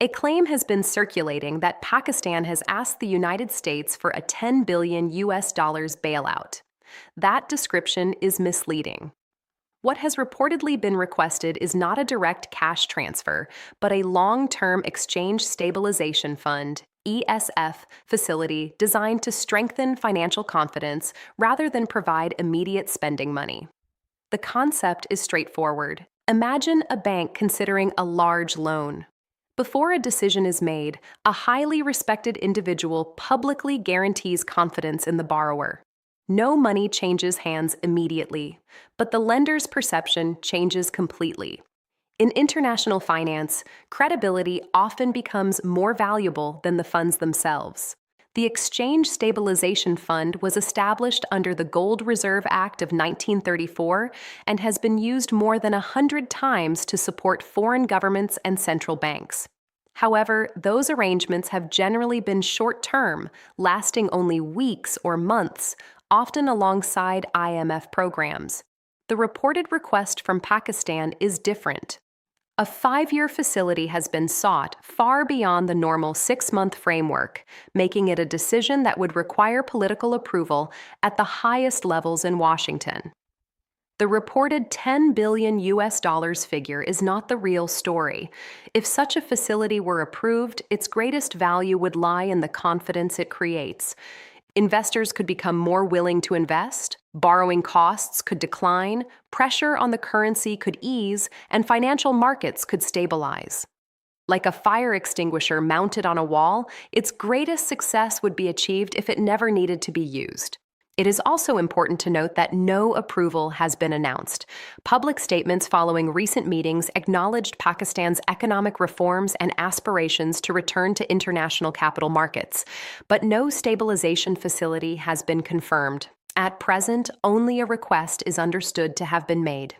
A claim has been circulating that Pakistan has asked the United States for a 10 billion US dollars bailout. That description is misleading. What has reportedly been requested is not a direct cash transfer, but a long-term Exchange Stabilization Fund (ESF) facility designed to strengthen financial confidence rather than provide immediate spending money. The concept is straightforward. Imagine a bank considering a large loan. Before a decision is made, a highly respected individual publicly guarantees confidence in the borrower. No money changes hands immediately, but the lender's perception changes completely. In international finance, credibility often becomes more valuable than the funds themselves. The Exchange Stabilization Fund was established under the Gold Reserve Act of 1934 and has been used more than 100 times to support foreign governments and central banks. However, those arrangements have generally been short-term, lasting only weeks or months, often alongside IMF programs. The reported request from Pakistan is different. A 5-year facility has been sought far beyond the normal 6-month framework, making it a decision that would require political approval at the highest levels in Washington. The reported 10 billion US dollars figure is not the real story. If such a facility were approved, its greatest value would lie in the confidence it creates. Investors could become more willing to invest, borrowing costs could decline, pressure on the currency could ease, and financial markets could stabilize. Like a fire extinguisher mounted on a wall, its greatest success would be achieved if it never needed to be used. It is also important to note that no approval has been announced. Public statements following recent meetings acknowledged Pakistan's economic reforms and aspirations to return to international capital markets, but no stabilization facility has been confirmed. At present, only a request is understood to have been made.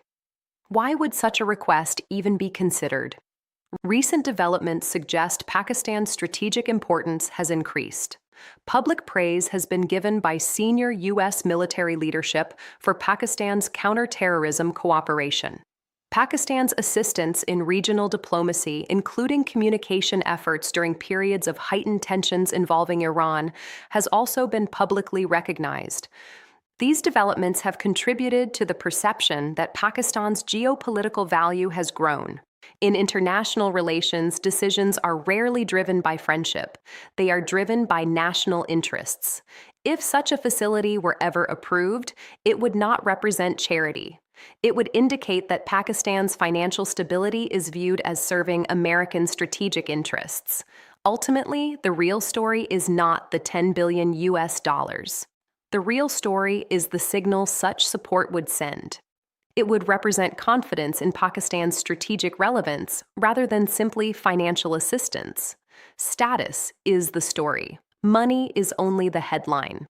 Why would such a request even be considered? Recent developments suggest Pakistan's strategic importance has increased. Public praise has been given by senior U.S. military leadership for Pakistan's counterterrorism cooperation. Pakistan's assistance in regional diplomacy, including communication efforts during periods of heightened tensions involving Iran, has also been publicly recognized. These developments have contributed to the perception that Pakistan's geopolitical value has grown. In international relations, decisions are rarely driven by friendship. They are driven by national interests. If such a facility were ever approved, it would not represent charity. It would indicate that Pakistan's financial stability is viewed as serving American strategic interests. Ultimately, the real story is not the 10 billion US dollars. The real story is the signal such support would send. It would represent confidence in Pakistan's strategic relevance rather than simply financial assistance. Status is the story. Money is only the headline.